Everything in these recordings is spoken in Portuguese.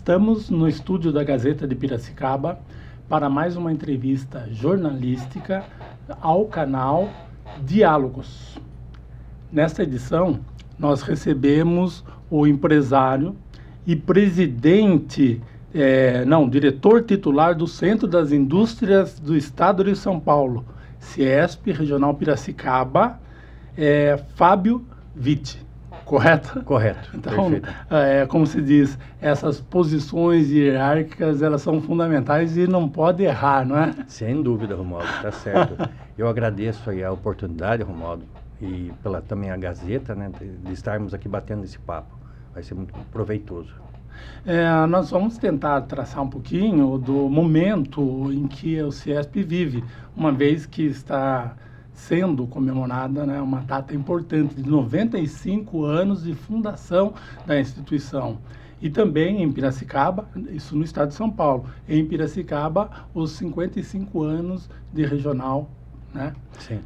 Estamos no estúdio da Gazeta de Piracicaba para mais uma entrevista jornalística ao canal Diálogos. Nesta edição, nós recebemos o empresário e diretor titular do Centro das Indústrias do Estado de São Paulo, CIESP, Regional Piracicaba, Fábio Witt. Correto? Correto, então, perfeito. Como se diz, essas posições hierárquicas, elas são fundamentais e não pode errar, não é? Sem dúvida, Romualdo, tá certo. Eu agradeço aí a oportunidade, Romualdo, e também a Gazeta, né, de estarmos aqui batendo esse papo. Vai ser muito proveitoso. Nós vamos tentar traçar um pouquinho do momento em que o CIESP vive, uma vez que está sendo comemorada, né, uma data importante de 95 anos de fundação da instituição. E também em Piracicaba, isso no estado de São Paulo, em Piracicaba, os 55 anos de regional, né? Sim.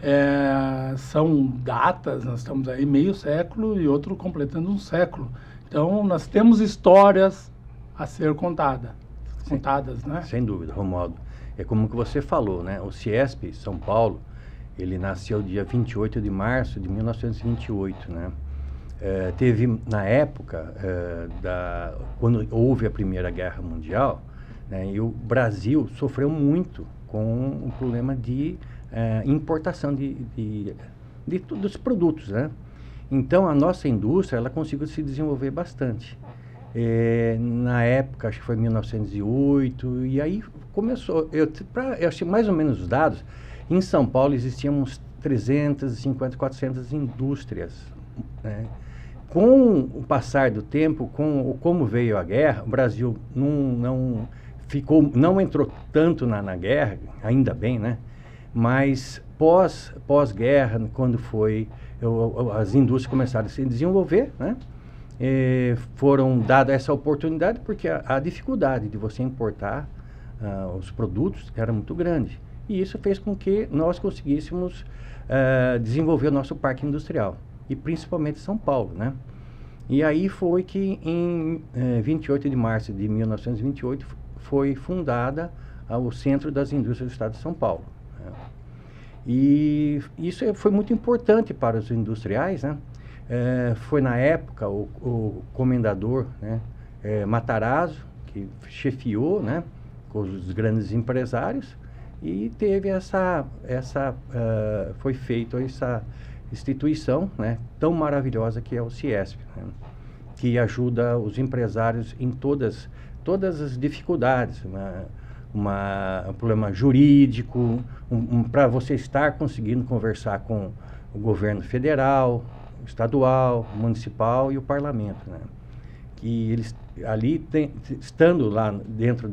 São datas, nós estamos aí meio século e outro completando um século. Então, nós temos histórias a ser contadas, né? Sem dúvida, Romualdo. É como que você falou, né? O CIESP São Paulo, ele nasceu dia 28 de março de 1928, né? Teve, na época, quando houve a Primeira Guerra Mundial, né, e o Brasil sofreu muito com o problema de importação dos produtos, né? Então, a nossa indústria, ela conseguiu se desenvolver bastante. Na época, acho que foi 1908, e aí começou, eu achei mais ou menos os dados. Em São Paulo existiam uns 350, 400 indústrias, né? Com o passar do tempo, como veio a guerra, o Brasil não entrou tanto na guerra, ainda bem, né? Mas pós-guerra, quando as indústrias começaram a se desenvolver, né? Foram dadas essa oportunidade porque a dificuldade de você importar os produtos era muito grande. E isso fez com que nós conseguíssemos desenvolver o nosso parque industrial, e principalmente São Paulo, né? E aí foi que em 28 de março de 1928 foi fundada o Centro das Indústrias do Estado de São Paulo, né? E isso foi muito importante para os industriais, né? Foi na época o comendador, né, Matarazzo, que chefiou, né, com os grandes empresários, e teve foi feita essa instituição, né, tão maravilhosa que é o CIESP, né, que ajuda os empresários em todas as dificuldades, um problema jurídico, para você estar conseguindo conversar com o governo federal, estadual, municipal e o parlamento, né, que eles ali estando lá dentro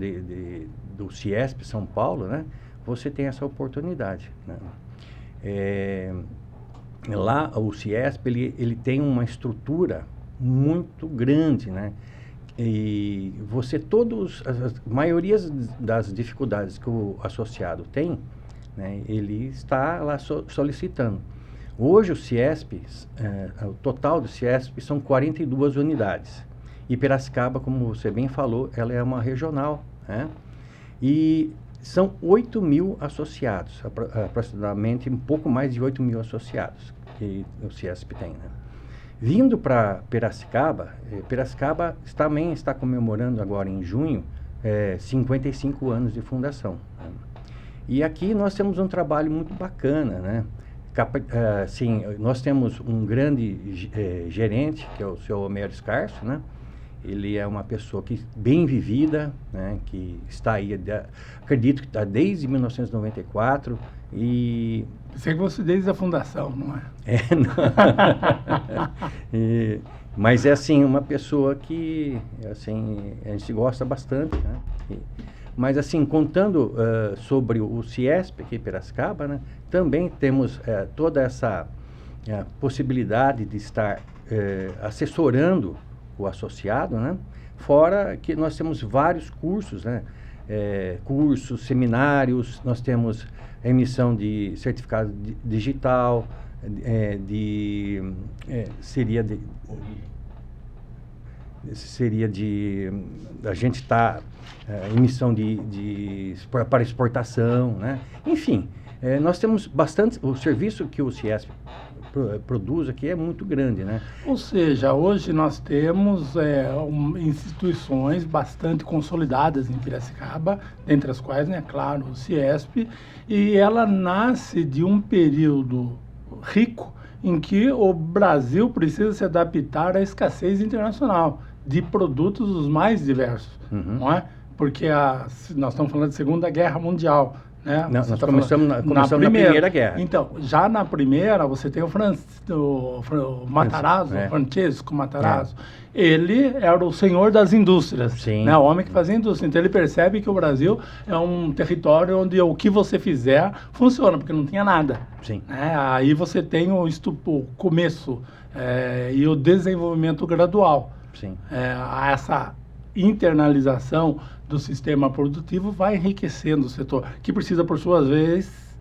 do CIESP São Paulo, né, você tem essa oportunidade, né? Lá o CIESP ele tem uma estrutura muito grande, né? E a maioria das dificuldades que o associado tem, né, ele está lá solicitando. Hoje o CIESP, o total do CIESP são 42 unidades. E Piracicaba, como você bem falou, ela é uma regional, né? E são 8 mil associados, aproximadamente um pouco mais de 8 mil associados que o CIESP tem, né? Vindo para Piracicaba, Piracicaba também está comemorando agora em junho 55 anos de fundação, né? E aqui nós temos um trabalho muito bacana, né? Nós temos um grande gerente, que é o seu Homero Scarso, né? Ele é uma pessoa bem vivida, né, que está aí, acredito que está desde 1994 e... Pensei que fosse desde a fundação, não é? Não. Mas é assim, uma pessoa que assim, a gente gosta bastante, né? Mas assim, contando sobre o CIESP aqui em Piracicaba, né, também temos toda essa possibilidade de estar assessorando o associado, né? Fora que nós temos vários cursos, né? Cursos, seminários, nós temos emissão de certificado digital, seria a gente estar emissão para exportação, né? Enfim, nós temos bastante, o serviço que o CIESP produz aqui é muito grande, né? Ou seja, hoje nós temos instituições bastante consolidadas em Piracicaba, dentre as quais, né, claro, o CIESP, e ela nasce de um período rico em que o Brasil precisa se adaptar à escassez internacional de produtos os mais diversos, não é? Porque nós estamos falando de Segunda Guerra Mundial, né? Não, nós começamos na Primeira Guerra. Então, já na Primeira, você tem o Matarazzo, Francesco Matarazzo. Ele era o senhor das indústrias, né? O homem que fazia indústria. Então, ele percebe que o Brasil é um território onde o que você fizer funciona, porque não tinha nada. Sim. Né? Aí você tem o começo e o desenvolvimento gradual. Sim. Essa internalização do sistema produtivo vai enriquecendo o setor, que precisa, por sua vez,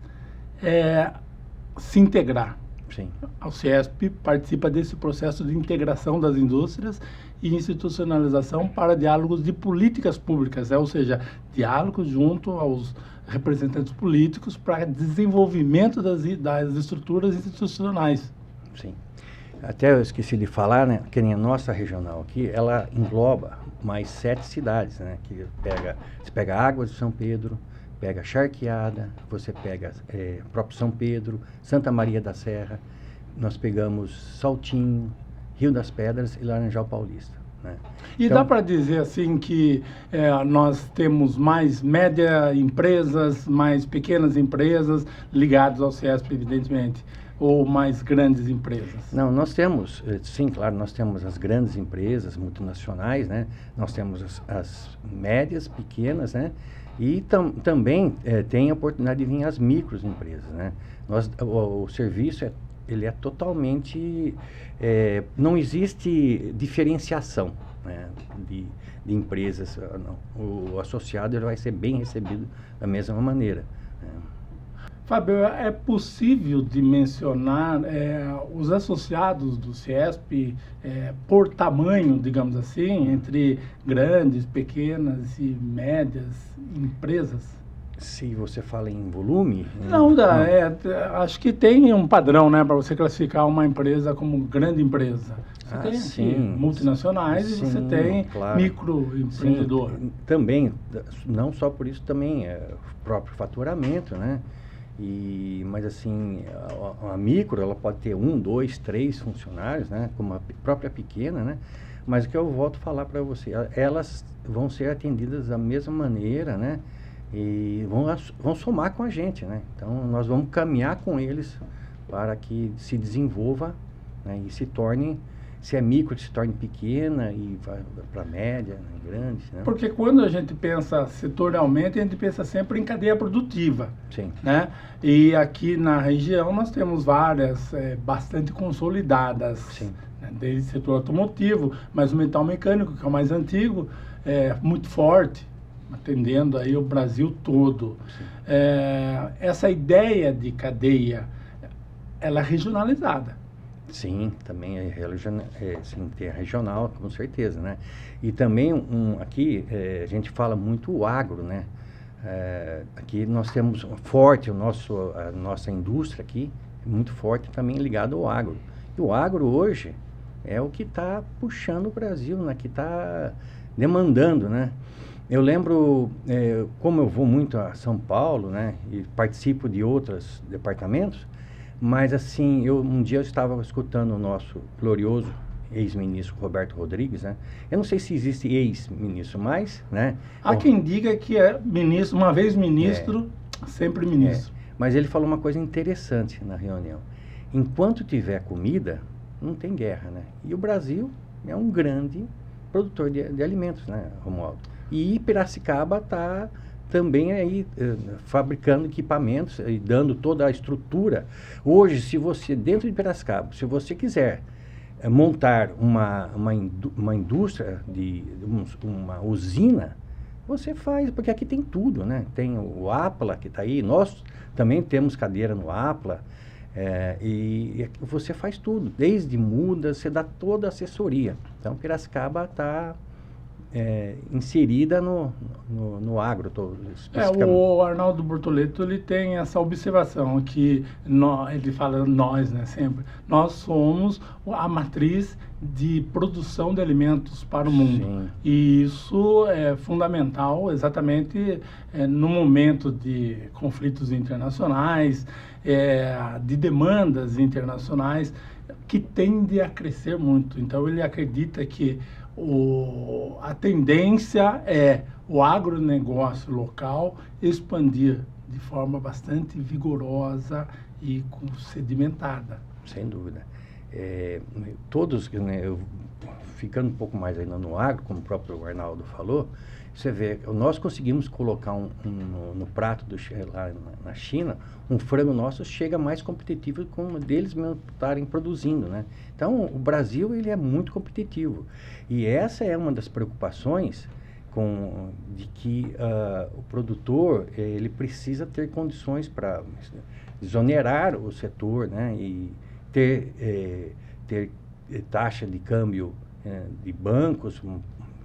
se integrar. Sim. O CIESP participa desse processo de integração das indústrias e institucionalização para diálogos de políticas públicas, ou seja, diálogos junto aos representantes políticos para desenvolvimento das estruturas institucionais. Sim. Até eu esqueci de falar, né, que a nossa regional aqui, ela engloba mais 7 cidades, né, que você pega Águas de São Pedro, pega Charqueada, você pega próprio São Pedro, Santa Maria da Serra, nós pegamos Saltinho, Rio das Pedras e Laranjal Paulista. Né? E então, dá para dizer assim que nós temos mais média empresas, mais pequenas empresas ligadas ao CIESP, evidentemente, ou mais grandes empresas? Não, nós temos, sim, claro, nós temos as grandes empresas multinacionais, né? Nós temos as médias, pequenas, né? E também tem a oportunidade de vir as microempresas, né? O serviço ele é totalmente, não existe diferenciação, né, de empresas. Não. O associado ele vai ser bem recebido da mesma maneira. Fábio, é possível dimensionar os associados do CIESP por tamanho, digamos assim, entre grandes, pequenas e médias empresas? Se você fala em volume... Não, acho que tem um padrão, né, para você classificar uma empresa como grande empresa. Você tem sim, multinacionais e você tem claro, microempreendedor. Sim, também, não só por isso, também o próprio faturamento, né? Mas assim, a micro, ela pode ter 1, 2, 3 funcionários, né? Como a própria pequena, né? Mas o que eu volto a falar para você, elas vão ser atendidas da mesma maneira, né? E vão somar com a gente, né? Então, nós vamos caminhar com eles para que se desenvolva, né? E se torne, se é micro, se torne pequena e vai para média, né? Grande, né? Porque quando a gente pensa setorialmente, a gente pensa sempre em cadeia produtiva. Sim. Né? E aqui na região nós temos várias bastante consolidadas. Sim. Né? Desde o setor automotivo, mas o metal mecânico, que é o mais antigo, é muito forte, atendendo aí o Brasil todo. Essa ideia de cadeia, ela é regionalizada. Sim, também tem a regional, com certeza, né? E também aqui a gente fala muito o agro, né? Aqui nós temos forte a nossa indústria aqui, muito forte também ligado ao agro. E o agro hoje é o que está puxando o Brasil, né? Que está demandando, né? Eu lembro, como eu vou muito a São Paulo, né? E participo de outros departamentos, mas assim, um dia eu estava escutando o nosso glorioso ex-ministro Roberto Rodrigues, né? Eu não sei se existe ex-ministro, mas, né? Há quem diga que é ministro, uma vez ministro, sempre ministro. Mas ele falou uma coisa interessante na reunião. Enquanto tiver comida, não tem guerra, né? E o Brasil é um grande produtor de alimentos, né, Romualdo? E Piracicaba está também aí fabricando equipamentos e dando toda a estrutura. Hoje, se você, dentro de Piracicaba, se você quiser montar uma indústria, uma usina, você faz, porque aqui tem tudo, né? Tem o APLA que está aí, nós também temos cadeira no APLA, E você faz tudo, desde mudas, você dá toda a assessoria. Então, Piracicaba está inserida no agro, especificamente. O Arnaldo Bortoleto, ele tem essa observação que ele fala nós, né, sempre. Nós somos a matriz de produção de alimentos para o mundo. Sim. E isso é fundamental exatamente no momento de conflitos internacionais, de demandas internacionais que tende a crescer muito. Então, ele acredita que a tendência é o agronegócio local expandir de forma bastante vigorosa e sedimentada. Sem dúvida. Todos, né, ficando um pouco mais ainda no agro, como o próprio Arnaldo falou, você vê, nós conseguimos colocar no prato lá na China, um frango nosso chega mais competitivo como deles mesmo estarem produzindo, né? Então, o Brasil, ele é muito competitivo. E essa é uma das preocupações de que o produtor, ele precisa ter condições para desonerar o setor, né? E ter taxa de câmbio de bancos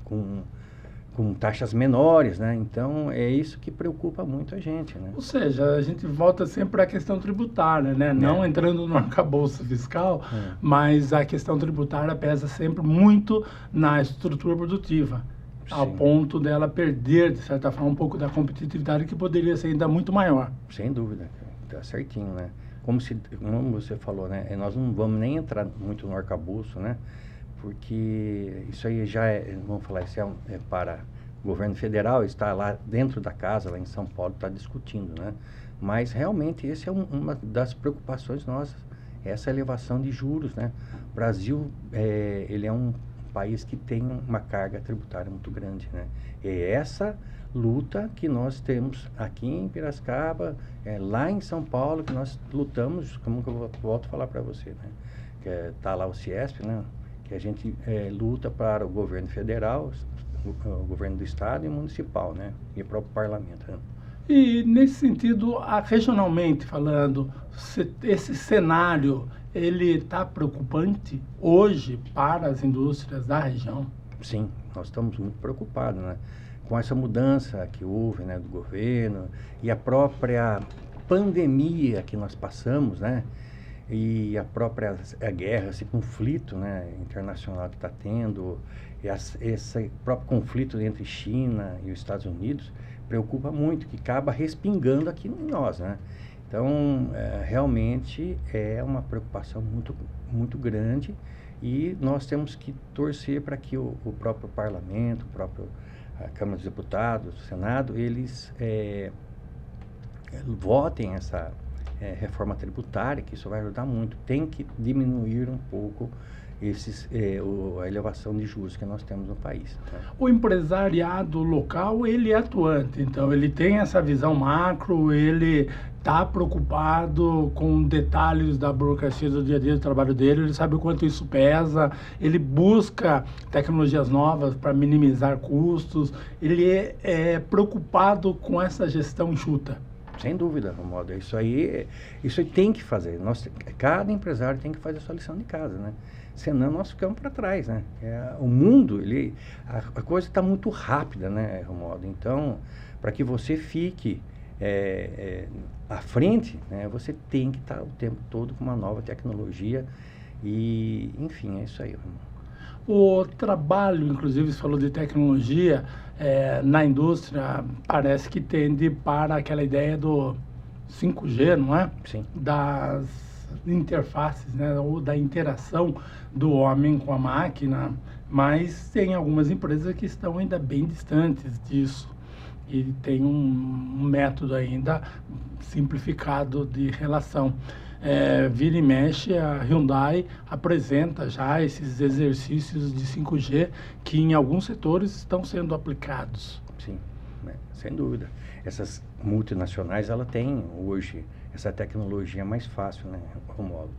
com taxas menores, né? Então, é isso que preocupa muito a gente, né? Ou seja, a gente volta sempre à questão tributária, né? Não entrando no arcabouço fiscal, mas a questão tributária pesa sempre muito na estrutura produtiva, ao ponto dela perder, de certa forma, um pouco da competitividade que poderia ser ainda muito maior. Sem dúvida, tá certinho, né? Como você falou, né? Nós não vamos nem entrar muito no arcabouço, né? Porque isso aí já vamos falar, isso é para o governo federal, está lá dentro da casa, lá em São Paulo, está discutindo, né? Mas realmente essa é uma das preocupações nossas, essa elevação de juros, né? O Brasil, ele é um país que tem uma carga tributária muito grande, né? É essa luta que nós temos aqui em Piracicaba, lá em São Paulo, que nós lutamos, como que eu volto a falar para você, né? Que está lá o CIESP, né? Que a gente luta para o governo federal, o governo do estado e municipal, né? E o próprio parlamento, né? E nesse sentido, regionalmente falando, esse cenário, ele está preocupante hoje para as indústrias da região? Sim, nós estamos muito preocupados, né? Com essa mudança que houve, né, do governo e a própria pandemia que nós passamos, né? E a própria guerra, esse conflito, né, internacional que está tendo, esse próprio conflito entre China e os Estados Unidos, preocupa muito, que acaba respingando aqui em nós, né? Então, realmente é uma preocupação muito, muito grande e nós temos que torcer para que o próprio parlamento, a Câmara dos Deputados, o Senado, eles votem essa reforma tributária, que isso vai ajudar muito. Tem que diminuir um pouco a elevação de juros que nós temos no país. Tá? O empresariado local, ele é atuante, então ele tem essa visão macro, ele está preocupado com detalhes da burocracia do dia a dia do trabalho dele, ele sabe o quanto isso pesa, ele busca tecnologias novas para minimizar custos, ele é preocupado com essa gestão enxuta. Sem dúvida, Romualdo. Isso aí tem que fazer. Cada empresário tem que fazer a sua lição de casa, né? Senão nós ficamos para trás, né? O mundo, a coisa está muito rápida, né, Romualdo? Então, para que você fique à frente, né, você tem que estar o tempo todo com uma nova tecnologia e, enfim, é isso aí, Romualdo. O trabalho, inclusive, você falou de tecnologia, na indústria parece que tende para aquela ideia do 5G, não é? Sim. Das interfaces, né? Ou da interação do homem com a máquina, mas tem algumas empresas que estão ainda bem distantes disso e tem um método ainda simplificado de relação. Vira e mexe, a Hyundai apresenta já esses exercícios de 5G que em alguns setores estão sendo aplicados. Sim, né? Sem dúvida. Essas multinacionais, ela tem hoje essa tecnologia mais fácil, né, Romualdo?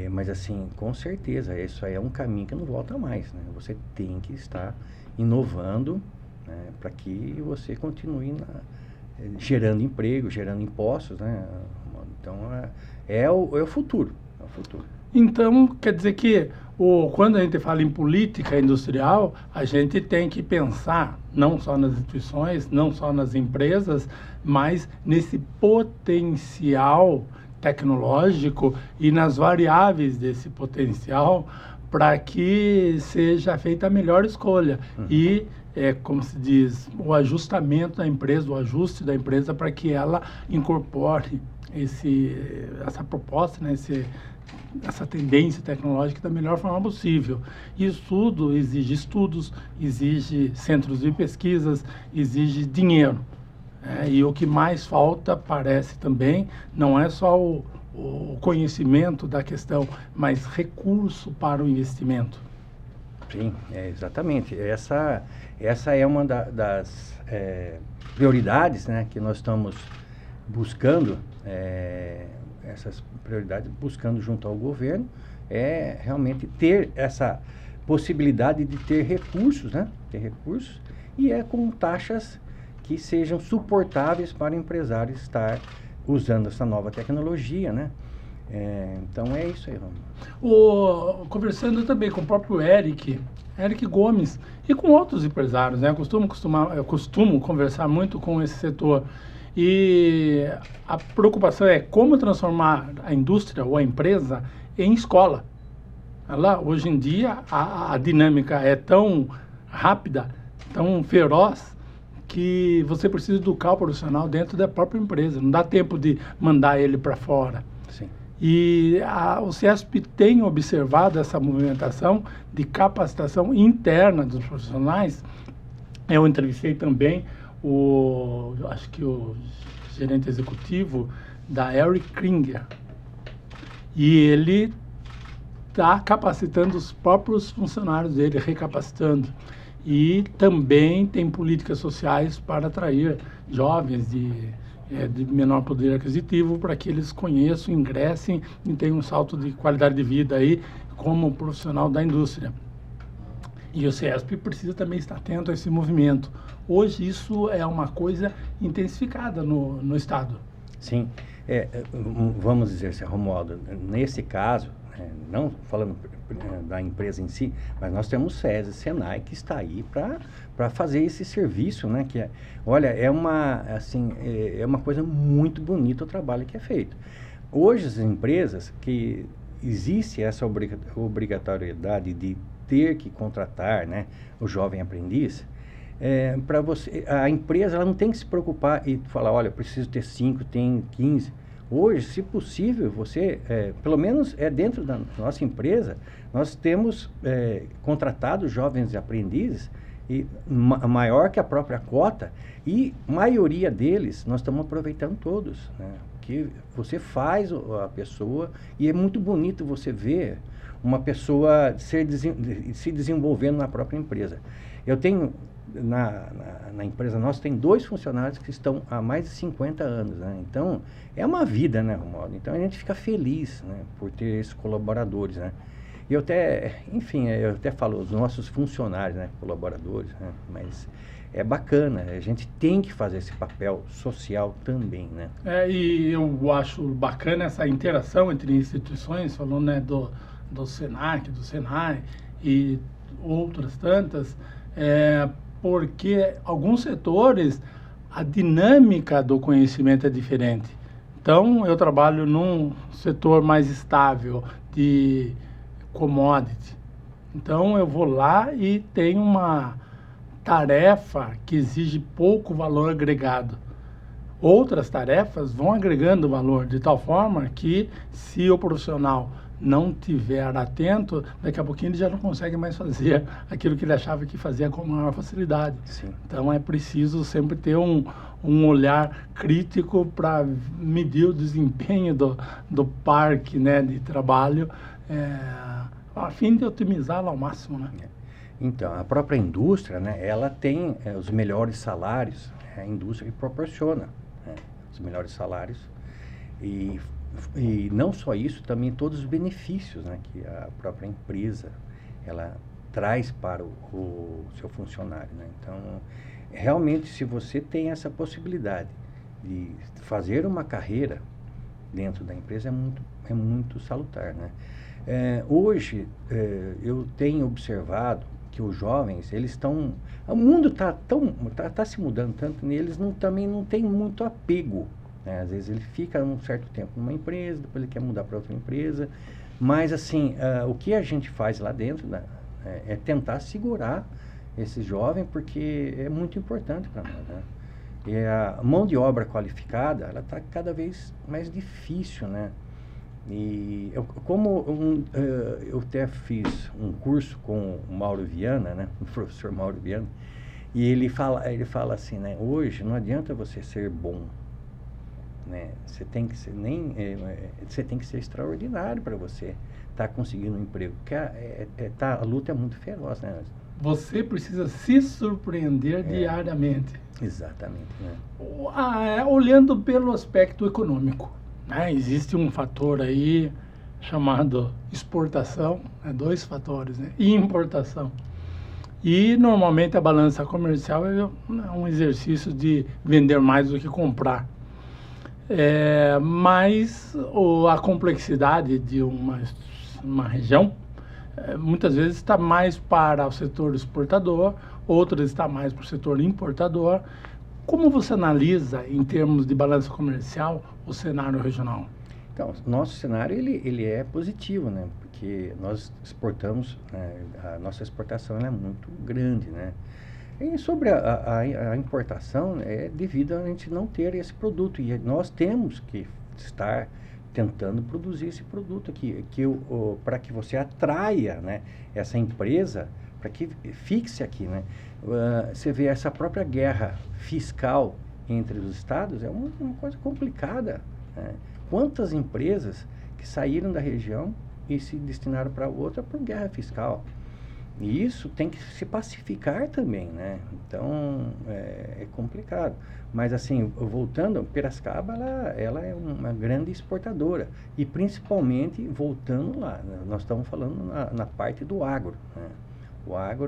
Mas assim, com certeza, isso aí é um caminho que não volta mais, né? Você tem que estar inovando, né, para que você continue gerando emprego, gerando impostos, né, Romualdo? Então, é o futuro. É o futuro. Então, quer dizer que quando a gente fala em política industrial, a gente tem que pensar não só nas instituições, não só nas empresas, mas nesse potencial tecnológico e nas variáveis desse potencial para que seja feita a melhor escolha. E, como se diz, o ajustamento da empresa, o ajuste da empresa para que ela incorpore essa proposta, né, essa tendência tecnológica da melhor forma possível. Isso tudo exige estudos, exige centros de pesquisas, exige dinheiro. E o que mais falta, parece também, não é só o conhecimento da questão, mas recurso para o investimento. Sim, exatamente. Essa é uma das prioridades, né, que nós estamos buscando, essas prioridades buscando junto ao governo, realmente ter essa possibilidade de ter recursos, né? Ter recursos, e com taxas que sejam suportáveis para o empresário estar usando essa nova tecnologia, né? Então é isso aí, Romualdo. Conversando também com o próprio Eric Gomes e com outros empresários, né? Eu costumo conversar muito com esse setor. E a preocupação é como transformar a indústria ou a empresa em escola. Hoje em dia, a dinâmica é tão rápida, tão feroz, que você precisa educar o profissional dentro da própria empresa. Não dá tempo de mandar ele para fora. Sim. E o CIESP tem observado essa movimentação de capacitação interna dos profissionais. Eu entrevistei também acho que o gerente executivo da Eric Kringer. E ele está capacitando os próprios funcionários dele, recapacitando. E também tem políticas sociais para atrair jovens de menor poder aquisitivo para que eles conheçam, ingressem e tenham um salto de qualidade de vida aí como profissional da indústria. E o CIESP precisa também estar atento a esse movimento. Hoje isso é uma coisa intensificada no Estado. Sim. Vamos dizer assim, Romualdo, nesse caso, não falando da empresa em si, mas nós temos SESI, Senai, que está aí para fazer esse serviço, né? Olha, é uma coisa muito bonita o trabalho que é feito. Hoje as empresas que existe essa obrigatoriedade de ter que contratar, né, o jovem aprendiz, para você, a empresa ela não tem que se preocupar e falar, olha, eu preciso ter 5, tem 15. Hoje, se possível, você, pelo menos dentro da nossa empresa, nós temos contratado jovens aprendizes e maior que a própria cota, e a maioria deles nós estamos aproveitando todos, né? Que você faz a pessoa, e é muito bonito você ver uma pessoa se desenvolvendo na própria empresa. Eu tenho, na empresa nossa, tem 2 funcionários que estão há mais de 50 anos, né? Então, é uma vida, né, Romualdo? Então, a gente fica feliz, né, por ter esses colaboradores, né? E eu até falo, os nossos funcionários, né, colaboradores, né? Mas é bacana, a gente tem que fazer esse papel social também, né? E eu acho bacana essa interação entre instituições, falando, né, do SENAC, do SENAI e outras tantas, porque alguns setores a dinâmica do conhecimento é diferente. Então, eu trabalho num setor mais estável de commodity. Então, eu vou lá e tenho uma tarefa que exige pouco valor agregado. Outras tarefas vão agregando valor, de tal forma que, se o profissional não tiver atento, daqui a pouquinho ele já não consegue mais fazer aquilo que ele achava que fazia com maior facilidade. Sim. Então é preciso sempre ter um olhar crítico para medir o desempenho do parque, né, de trabalho, a fim de otimizá-lo ao máximo, né? Então, a própria indústria, né, ela tem os melhores salários, a indústria que proporciona, né, os melhores salários, e não só isso, também todos os benefícios, né, que a própria empresa ela traz para o seu funcionário, né? Então, realmente, se você tem essa possibilidade de fazer uma carreira dentro da empresa é muito salutar, né? Hoje, eu tenho observado que os jovens, eles estão... O mundo tá se mudando tanto, e eles também não têm muito apego, né? Às vezes ele fica um certo tempo numa empresa, depois ele quer mudar para outra empresa. Mas, assim, o que a gente faz lá dentro, né, é tentar segurar esse jovem, porque é muito importante para nós, né? E a mão de obra qualificada, ela está cada vez mais difícil, né? E eu até fiz um curso com o Mauro Viana, né? O professor Mauro Viana, e ele fala assim, né? Hoje não adianta você ser bom, né? Você tem que ser você tem que ser extraordinário para você estar conseguindo um emprego, porque a luta é muito feroz, né? Você precisa se surpreender diariamente. Exatamente, né? Olhando pelo aspecto econômico, né? Existe um fator aí chamado exportação, né? Dois fatores, né? E importação. E normalmente a balança comercial é um exercício de vender mais do que comprar. Mas a complexidade de uma região muitas vezes está mais para o setor exportador, outras está mais para o setor importador. Como você analisa, em termos de balança comercial, o cenário regional? Então, nosso cenário ele é positivo, né? Porque nós exportamos, né? A nossa exportação ela é muito grande, né? E sobre a importação, é devido a gente não ter esse produto. E nós temos que estar tentando produzir esse produto aqui, para que você atraia, né, essa empresa, para que fixe aqui, né? Você vê essa própria guerra fiscal entre os estados, é uma coisa complicada, né? Quantas empresas que saíram da região e se destinaram para outra por guerra fiscal? E isso tem que se pacificar também, né? Então, é complicado. Mas, assim, voltando, Piracicaba, ela é uma grande exportadora. E, principalmente, voltando lá, né? Nós estamos falando na parte do agro, né? O agro,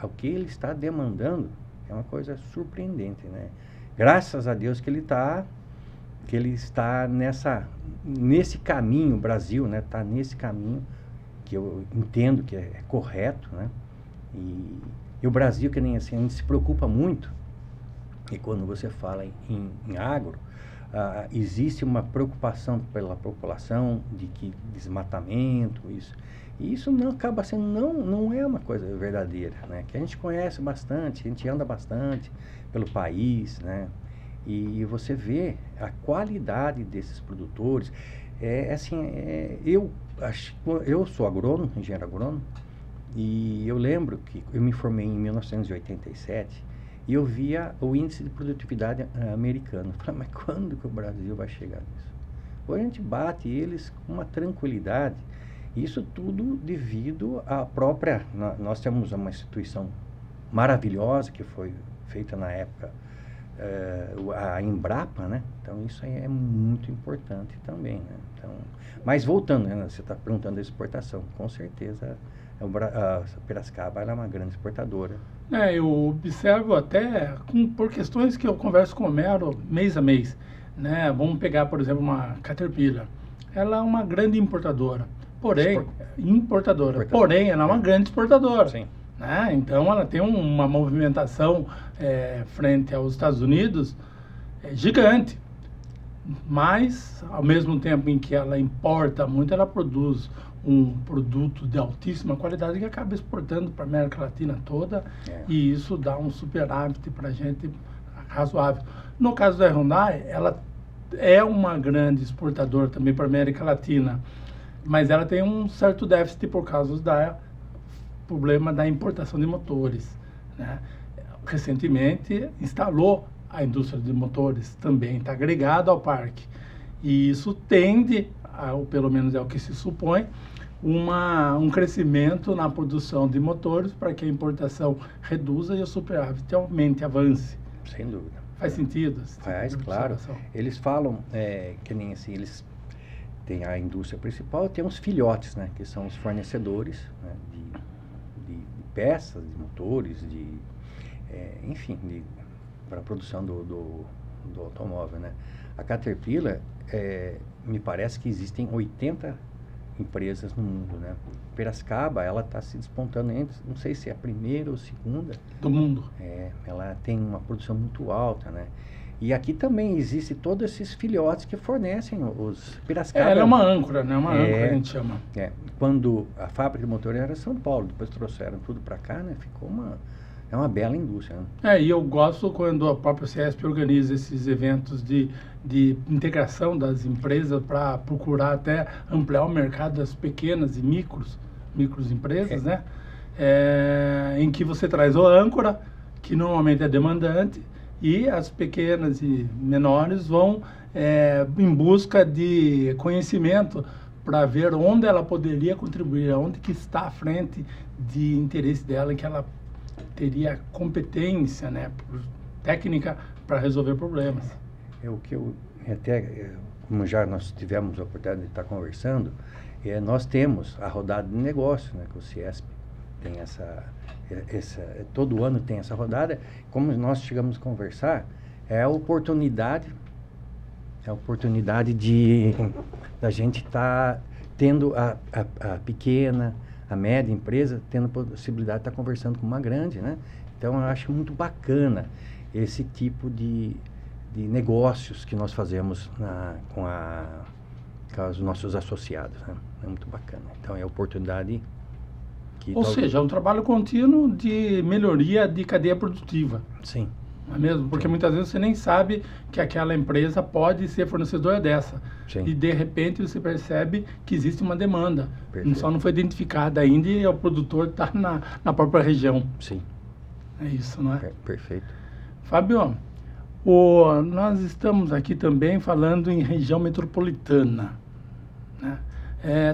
o que ele está demandando é uma coisa surpreendente, né? Graças a Deus que ele está nesse caminho, o Brasil, né? Está nesse caminho que eu entendo que é correto, né? E o Brasil, que nem assim, a gente se preocupa muito, e quando você fala em agro, existe uma preocupação pela população de que desmatamento, isso. E isso não acaba sendo, não é uma coisa verdadeira, né? Que a gente conhece bastante, a gente anda bastante pelo país, né? E você vê a qualidade desses produtores. Eu sou agrônomo, engenheiro agrônomo, e eu lembro que eu me formei em 1987 e eu via o índice de produtividade americano. Eu falei, mas quando que o Brasil vai chegar nisso? Hoje a gente bate eles com uma tranquilidade. Isso tudo devido à própria... Nós temos uma instituição maravilhosa que foi feita na época, a Embrapa, né? Então isso aí é muito importante também, né? Então, mas voltando, né? Você está perguntando da exportação, com certeza a Piracicaba ela é uma grande exportadora. Eu observo até por questões que eu converso com o Mero mês a mês, né? Vamos pegar, por exemplo, uma Caterpillar. Ela é uma grande importadora, porém, porém ela é uma grande exportadora. Sim. Né? Então ela tem uma movimentação frente aos Estados Unidos gigante, mas ao mesmo tempo em que ela importa muito, ela produz um produto de altíssima qualidade que acaba exportando para a América Latina toda, e isso dá um superávit para a gente razoável. No caso da Hyundai, ela é uma grande exportadora também para a América Latina, mas ela tem um certo déficit por causa da problema da importação de motores, né? Recentemente instalou a indústria de motores, também está agregado ao parque, e isso tende, ou pelo menos é o que se supõe, um crescimento na produção de motores para que a importação reduza e o superávit aumente, avance. Sem dúvida. Faz sentido? Faz, claro. Eles falam que nem assim, eles têm a indústria principal, tem os filhotes, né? Que são os fornecedores, né, de peças, de motores, enfim, para a produção do automóvel, né? A Caterpillar, me parece que existem 80 empresas no mundo, né? Piracicaba, ela está se despontando entre, não sei se é a primeira ou segunda. Do mundo. Ela tem uma produção muito alta, né? E aqui também existe todos esses filhotes que fornecem os Piracicaba. Ela é uma âncora, né? Uma âncora a gente chama. Quando a fábrica de motor era São Paulo, depois trouxeram tudo para cá, né? Ficou é uma bela indústria, né? E eu gosto quando a própria CIESP organiza esses eventos de integração das empresas para procurar até ampliar o mercado das pequenas e micros empresas, né? Em que você traz o âncora, que normalmente é demandante, e as pequenas e menores vão em busca de conhecimento para ver onde ela poderia contribuir, onde que está à frente de interesse dela, em que ela teria competência, né, técnica para resolver problemas. Como já nós tivemos a oportunidade de estar conversando, nós temos a rodada de negócio, né, que o CIESP tem todo ano tem essa rodada. Como nós chegamos a conversar, é a oportunidade da gente estar tendo a pequena, a média empresa, tendo a possibilidade de estar conversando com uma grande, né? Então, eu acho muito bacana esse tipo de negócios que nós fazemos com os nossos associados, né? É muito bacana. Então, é a oportunidade que... Ou seja, é um trabalho contínuo de melhoria de cadeia produtiva. Sim. Não é mesmo? Porque muitas vezes você nem sabe que aquela empresa pode ser fornecedora dessa. Sim. E de repente você percebe que existe uma demanda. Perfeito. Só não foi identificada ainda e o produtor está na própria região. Sim. É isso, não é? Perfeito. Fábio, nós estamos aqui também falando em região metropolitana, né?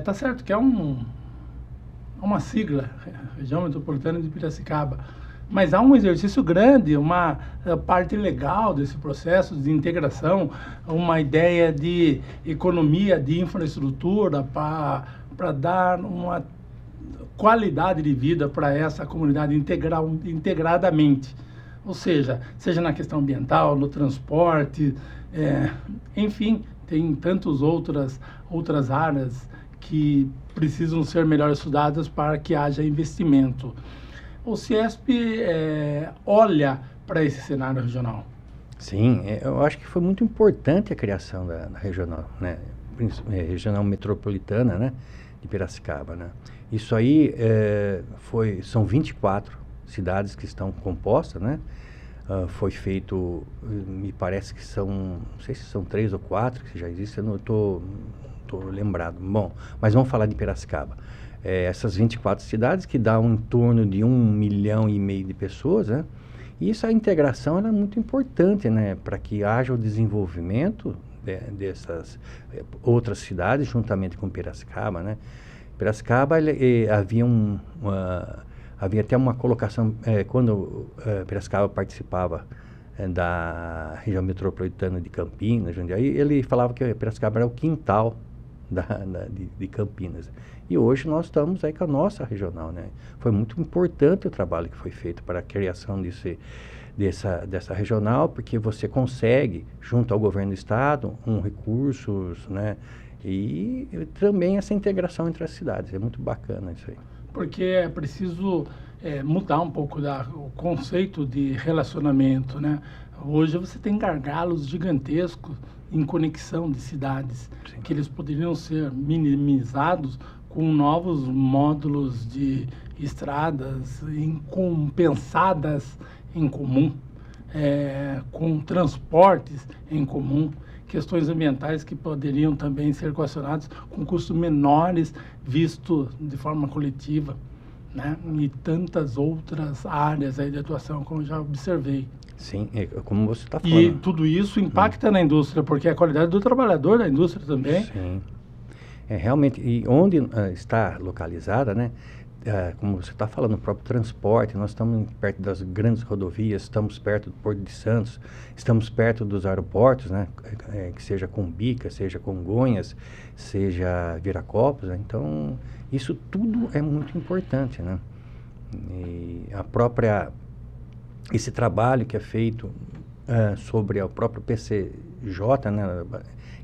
Tá certo que é uma sigla, região metropolitana de Piracicaba. Mas há um exercício grande, uma parte legal desse processo de integração, uma ideia de economia, de infraestrutura para dar uma qualidade de vida para essa comunidade integradamente. Ou seja na questão ambiental, no transporte, enfim, tem tantas outras áreas que precisam ser melhor estudadas para que haja investimento. O CIESP olha para esse cenário regional. Sim, eu acho que foi muito importante a criação da regional, né? Regional metropolitana, né? De Piracicaba, né? Isso aí são 24 cidades que estão compostas, né? Foi feito, me parece que não sei se são 3 ou 4 que já existem, eu não estou lembrado. Bom, mas vamos falar de Piracicaba. Essas 24 cidades que dão em torno de 1,5 milhão de pessoas, né? E essa integração é muito importante, né? Para que haja o desenvolvimento dessas outras cidades juntamente com Piracicaba, né? Piracicaba havia até uma colocação quando Piracicaba participava da região metropolitana de Campinas, Jundiaí, ele falava que Piracicaba era o quintal de Campinas. E hoje nós estamos aí com a nossa regional, né? Foi muito importante o trabalho que foi feito para a criação dessa regional, porque você consegue, junto ao governo do estado, recursos, né? E também essa integração entre as cidades. É muito bacana isso aí. Porque é preciso mudar um pouco o conceito de relacionamento, né? Hoje você tem gargalos gigantescos em conexão de cidades. Sim. Que eles poderiam ser minimizados com novos módulos de estradas pensadas em comum, com transportes em comum, questões ambientais que poderiam também ser equacionadas com custos menores, visto de forma coletiva, né? E tantas outras áreas aí de atuação, como já observei. Sim, como você está falando. E tudo isso impacta na indústria, porque é a qualidade do trabalhador da indústria também. Sim. Realmente, e onde está localizada, né? Como você está falando, o próprio transporte, nós estamos perto das grandes rodovias, estamos perto do Porto de Santos, estamos perto dos aeroportos, né? Que seja Cumbica, seja Congonhas, seja Viracopos, né? Então, isso tudo é muito importante, né? E esse trabalho que é feito sobre o próprio PCJ, né?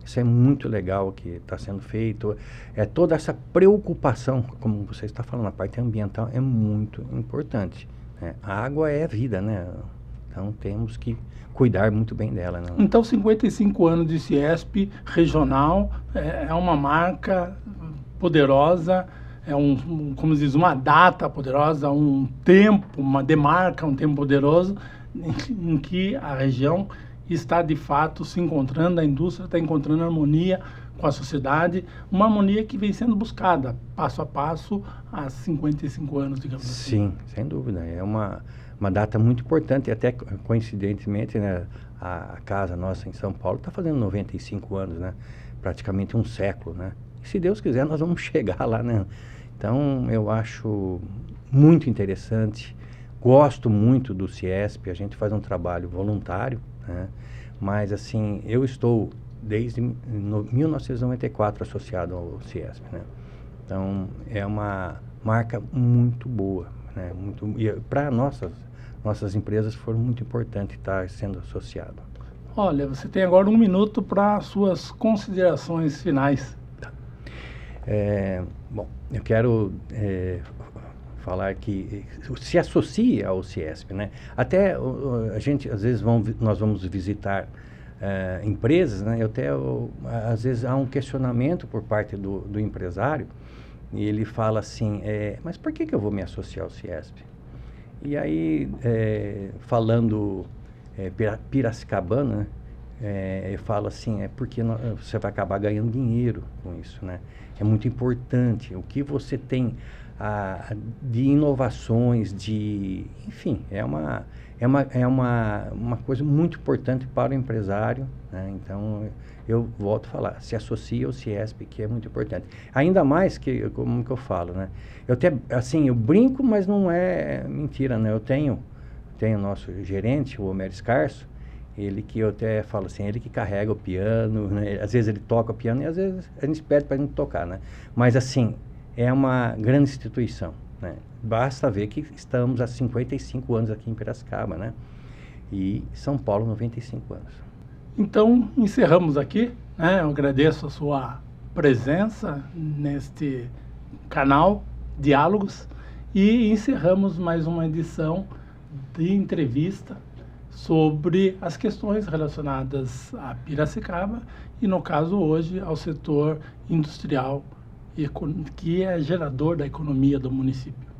Isso é muito legal que está sendo feito. É toda essa preocupação, como você está falando, a parte ambiental é muito importante, né? A água é vida, né? Então temos que cuidar muito bem dela, né? Então, 55 anos de Ciesp regional é uma marca poderosa, como diz, uma data poderosa, um tempo, uma demarca, um tempo poderoso em que a região está de fato se encontrando, a indústria está encontrando harmonia com a sociedade, uma harmonia que vem sendo buscada passo a passo há 55 anos, digamos assim. Sim, sem dúvida. É uma data muito importante, e até coincidentemente, né, a casa nossa em São Paulo está fazendo 95 anos, né? Praticamente um século, né? E se Deus quiser, nós vamos chegar lá, né? Então, eu acho muito interessante, gosto muito do Ciesp, a gente faz um trabalho voluntário, né? Mas, assim, eu estou desde 1994 associado ao Ciesp, né? Então, é uma marca muito boa, né? E para nossas empresas foram muito importante estar sendo associado. Olha, você tem agora 1 minuto para suas considerações finais. Bom, eu quero falar que se associa ao Ciesp, né? Até a gente, às vezes, nós vamos visitar empresas, né? Às vezes há um questionamento por parte do empresário, e ele fala assim, mas por que eu vou me associar ao Ciesp? E aí, falando piracicabana, eu falo assim, porque você vai acabar ganhando dinheiro com isso, né? É muito importante. O que você tem de inovações, enfim, é uma coisa muito importante para o empresário, né? Então, eu volto a falar, se associa ao Ciesp, que é muito importante. Ainda mais que, como que eu falo, né? Eu brinco, mas não é mentira, né? Eu tenho nosso gerente, o Homero Scarso, ele que eu até falo assim, ele que carrega o piano, né? Às vezes ele toca o piano e às vezes a gente pede para a gente tocar, né? Mas assim, é uma grande instituição, né? Basta ver que estamos há 55 anos aqui em Piracicaba, né? E São Paulo, 95 anos. Então, encerramos aqui, né? Eu agradeço a sua presença neste canal Diálogos e encerramos mais uma edição de entrevista sobre as questões relacionadas a Piracicaba e, no caso hoje, ao setor industrial, que é gerador da economia do município.